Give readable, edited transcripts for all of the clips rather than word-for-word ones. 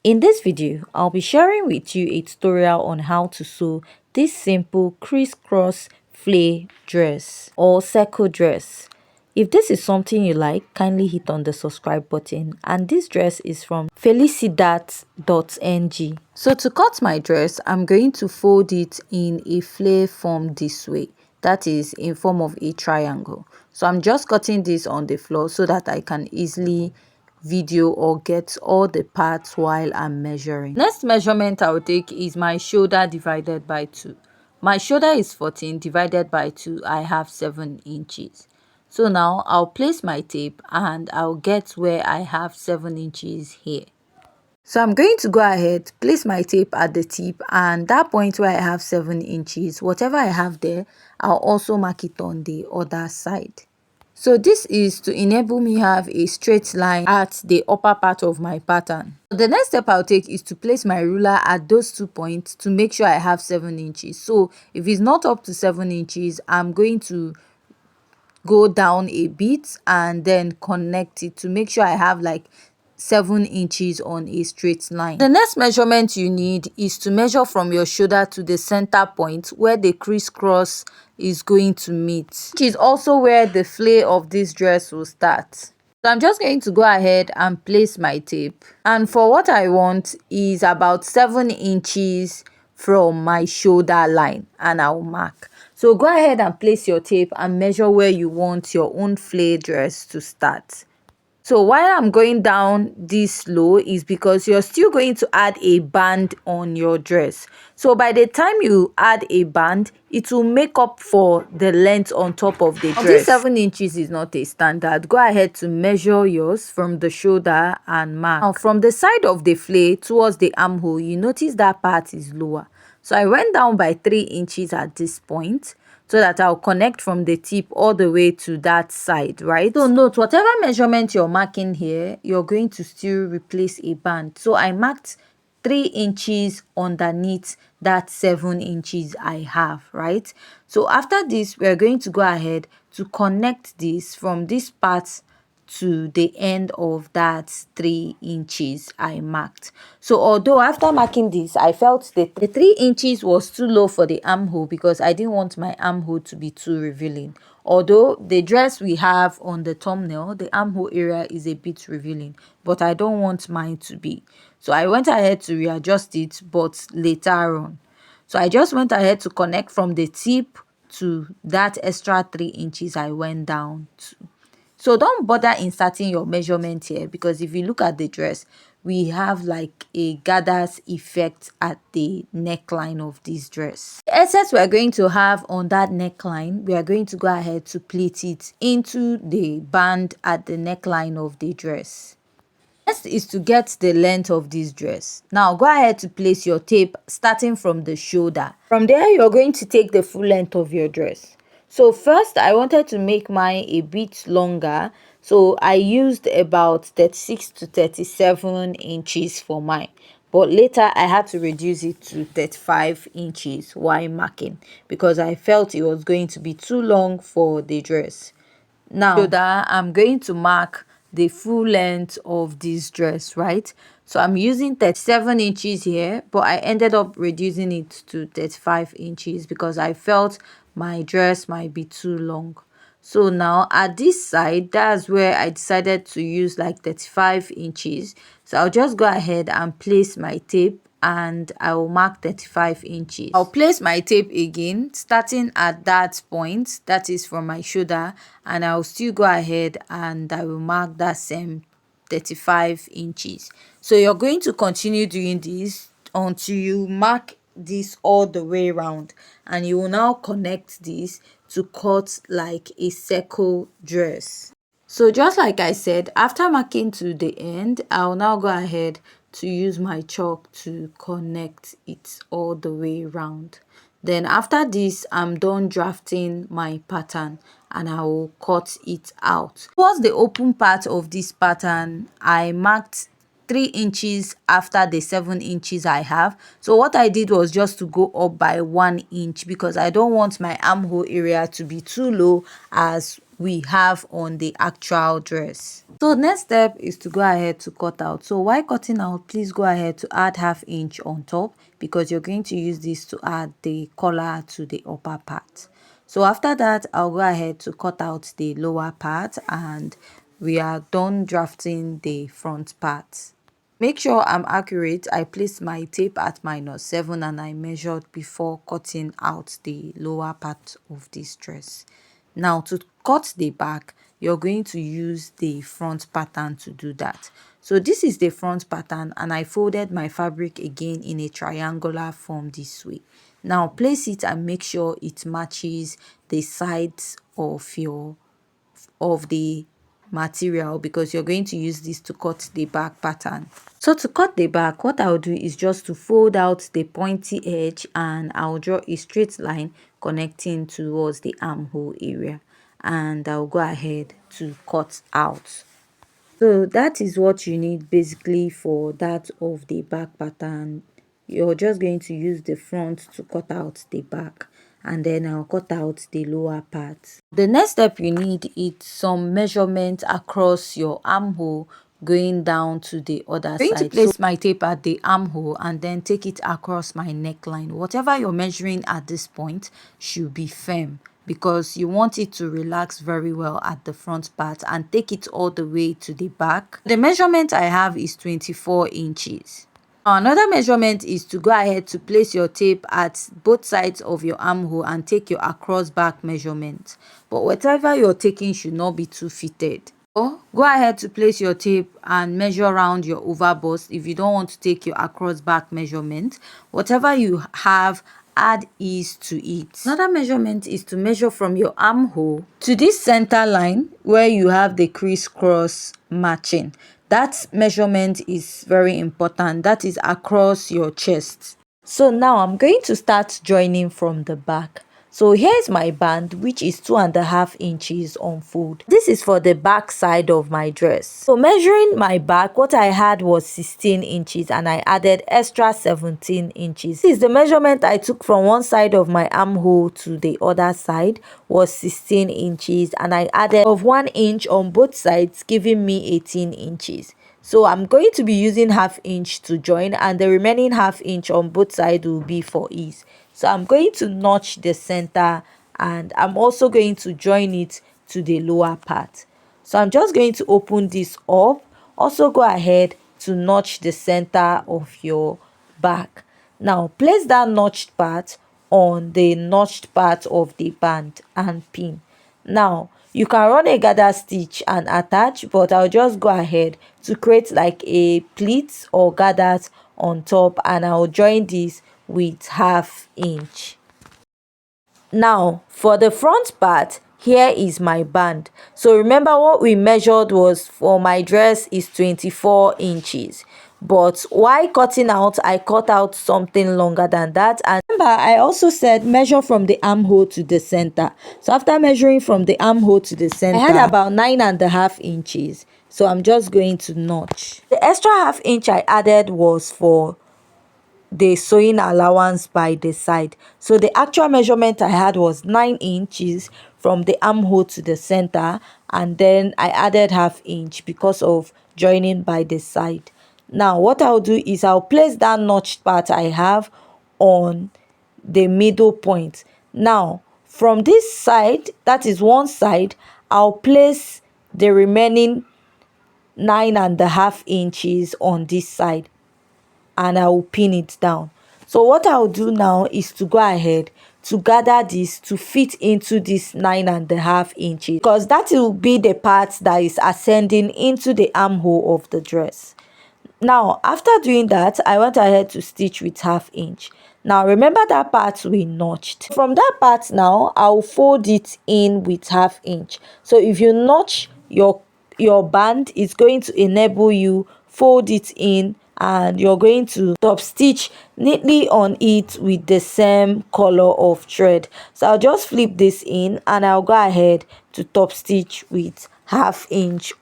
In this video, I'll be sharing with you a tutorial on how to sew this simple crisscross flare dress or circle dress. If this is something you like, kindly hit on the subscribe button. And this dress is from felicidat.ng. So to cut my dress, I'm going to fold it in a flare form this way. That is in form of a triangle. So I'm just cutting this on the floor so that I can easily video or get all the parts while I'm measuring. Next measurement I'll take is my shoulder divided by 2. My shoulder is 14 divided by 2. I have 7 inches. So now I'll place my tape and I'll get where I have 7 inches here. So I'm going to go ahead, place my tape at the tip, and that point where I have 7 inches, whatever I have there, I'll also mark it on the other side. So this is to enable me have a straight line at the upper part of my pattern. The next step I'll take is to place my ruler at those 2 points to make sure I have 7 inches. So if it's not up to 7 inches, I'm going to go down a bit and then connect it to make sure I have like 7 inches on a straight line. The next measurement you need is to measure from your shoulder to the center point where the crisscross is going to meet, which is also where the flare of this dress will start. So I'm just going to go ahead and place my tape, and for what I want is about 7 inches from my shoulder line, and I'll mark. So go ahead and place your tape and measure where you want your own flare dress to start. So why I'm going down this low is because you're still going to add a band on your dress. So by the time you add a band, it will make up for the length on top of the dress. This 7 inches is not a standard. Go ahead to measure yours from the shoulder and mark. Now from the side of the flare towards the armhole, you notice that part is lower. So I went down by 3 inches at this point, so that I'll connect from the tip all the way to that side, right? So note, whatever measurement you're marking here, you're going to still replace a band. So I marked 3 inches underneath that 7 inches I have, right? So after this, we're going to go ahead to connect this from this part to the end of that 3 inches I marked. So although after marking this, I felt that the 3 inches was too low for the armhole because I didn't want my armhole to be too revealing. Although the dress we have on the thumbnail, the armhole area is a bit revealing, but I don't want mine to be. So I went ahead to readjust it, but later on. So I just went ahead to connect from the tip to that extra 3 inches I went down to. So don't bother inserting your measurement here, because if you look at the dress, we have like a gathers effect at the neckline of this dress. The excess we're going to have on that neckline, we are going to go ahead to pleat it into the band at the neckline of the dress. Next is to get the length of this dress. Now go ahead to place your tape starting from the shoulder. From there, you're going to take the full length of your dress. So first, I wanted to make mine a bit longer, so I used about 36 to 37 inches for mine. But later, I had to reduce it to 35 inches while marking because I felt it was going to be too long for the dress. Now, I'm going to mark the full length of this dress, right? So I'm using 37 inches here, but I ended up reducing it to 35 inches because I felt my dress might be too long. So now at this side, that's where I decided to use like 35 inches. So I'll just go ahead and place my tape and I will mark 35 inches. I'll place my tape again, starting at that point, that is from my shoulder, and I'll still go ahead and I will mark that same 35 inches. So you're going to continue doing this until you mark this all the way around, and you will now connect this to cut like a circle dress. So just like I said, after marking to the end, I'll now go ahead to use my chalk to connect it all the way around. Then after this, I'm done drafting my pattern and I will cut it out. Towards the open part of this pattern, I marked 3 inches after the 7 inches I have. So what I did was just to go up by 1 inch because I don't want my armhole area to be too low as we have on the actual dress. So next step is to go ahead to cut out. So while cutting out, please go ahead to add ½ inch on top, because you're going to use this to add the collar to the upper part. So after that, I'll go ahead to cut out the lower part, and we are done drafting the front part. Make sure I'm accurate. I placed my tape at -7 and I measured before cutting out the lower part of this dress. Now to cut the back, you're going to use the front pattern to do that. So this is the front pattern, and I folded my fabric again in a triangular form this way. Now place it and make sure it matches the sides of the material, because you're going to use this to cut the back pattern. So to cut the back, what I'll do is just to fold out the pointy edge, and I'll draw a straight line connecting towards the armhole area, and I'll go ahead to cut out. So that is what you need basically for that of the back pattern. You're just going to use the front to cut out the back, and then I'll cut out the lower part. The next step you need is some measurement across your armhole going down to the other side. I'm going to place my tape at the armhole and then take it across my neckline. Whatever you're measuring at this point should be firm, because you want it to relax very well at the front part, and take it all the way to the back. The measurement I have is 24 inches. Another measurement is to go ahead to place your tape at both sides of your armhole and take your across back measurement. But whatever you're taking should not be too fitted. Or go ahead to place your tape and measure around your over bust if you don't want to take your across back measurement. Whatever you have, add ease to it. Another measurement is to measure from your armhole to this center line where you have the crisscross matching. That measurement is very important. That is across your chest. So now I'm going to start joining from the back. So here's my band, which is 2.5 inches on fold. This is for the back side of my dress. So measuring my back, what I had was 16 inches and I added extra 17 inches. This is the measurement I took from one side of my armhole to the other side was 16 inches, and I added of 1 inch on both sides, giving me 18 inches. So I'm going to be using ½ inch to join, and the remaining ½ inch on both sides will be for ease. So I'm going to notch the center, and I'm also going to join it to the lower part. So I'm just going to open this up. Also go ahead to notch the center of your back. Now place that notched part on the notched part of the band and pin. Now you can run a gather stitch and attach, but I'll just go ahead to create like a pleat or gathers on top, and I'll join this with ½ inch. Now for the front part, here is my band. So remember what we measured was for my dress is 24 inches. But while cutting out, I cut out something longer than that. And remember, I also said measure from the armhole to the center. So after measuring from the armhole to the center, I had about 9.5 inches. So I'm just going to notch. The extra ½ inch I added was for the sewing allowance by the side. So the actual measurement I had was 9 inches from the armhole to the center, and then I added ½ inch because of joining by the side. Now what I'll do is I'll place that notched part I have on the middle point. Now from this side, that is one side, I'll place the remaining 9.5 inches on this side, and I will pin it down. So what I'll do now is to go ahead to gather this to fit into this 9.5 inches, because that will be the part that is ascending into the armhole of the dress. Now after doing that, I went ahead to stitch with ½ inch. Now remember that part we notched. From that part now, I'll fold it in with ½ inch. So if you notch your band, it's going to enable you fold it in, and you're going to top stitch neatly on it with the same color of thread. So I'll just flip this in, and I'll go ahead to top stitch with ½ inch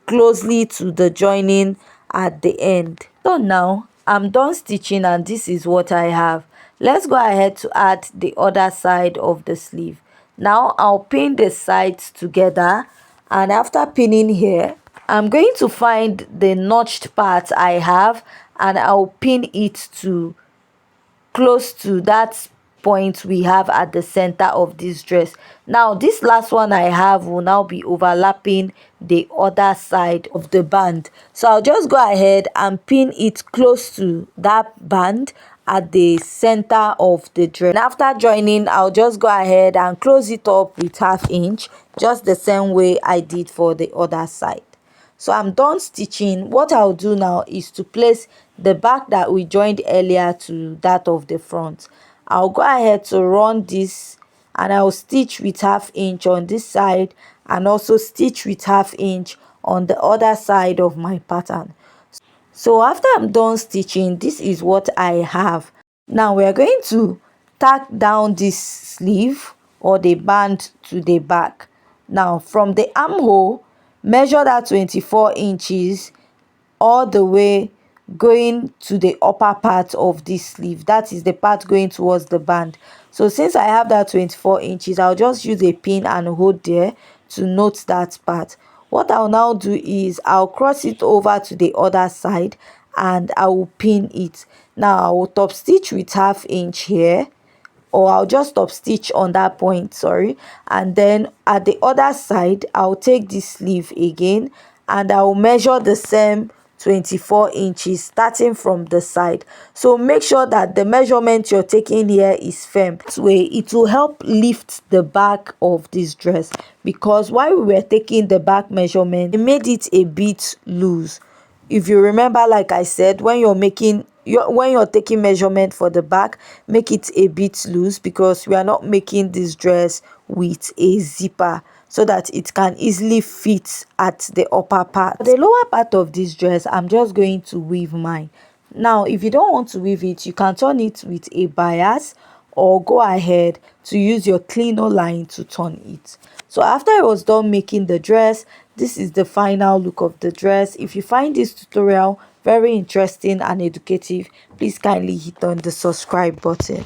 closely to the joining at the end. So now I'm done stitching, and this is what I have. Let's go ahead to add the other side of the sleeve. Now I'll pin the sides together, and after pinning here, I'm going to find the notched part I have, and I'll pin it to close to that point we have at the center of this dress. Now this last one I have will now be overlapping the other side of the band, so I'll just go ahead and pin it close to that band at the center of the dress. And after joining, I'll just go ahead and close it up with 1/2 inch, just the same way I did for the other side. So I'm done stitching. What I'll do now is to place the back that we joined earlier to that of the front. I'll go ahead to run this, and I'll stitch with 1/2 inch on this side, and also stitch with 1/2 inch on the other side of my pattern. So after I'm done stitching, this is what I have. Now we're going to tack down this sleeve or the band to the back. Now from the armhole, measure that 24 inches all the way going to the upper part of this sleeve, that is the part going towards the band. So since I have that 24 inches, I'll just use a pin and hold there to note that part. What I'll now do is I'll cross it over to the other side, and I will pin it. Now I will top stitch with 1/2 inch here, or I'll just stop stitch on that point, sorry, and then at the other side I'll take this sleeve again, and I'll measure the same 24 inches starting from the side. So make sure that the measurement you're taking here is firm. This way it will help lift the back of this dress, because while we were taking the back measurement, it made it a bit loose. If you remember, like I said, when you're taking measurement for the back, make it a bit loose, because we are not making this dress with a zipper, so that it can easily fit at the upper part. For the lower part of this dress, I'm just going to weave mine. Now if you don't want to weave it, you can turn it with a bias, or go ahead to use your cleaner line to turn it. So after I was done making the dress, this is the final look of the dress. If you find this tutorial very interesting and educative, please kindly hit on the subscribe button.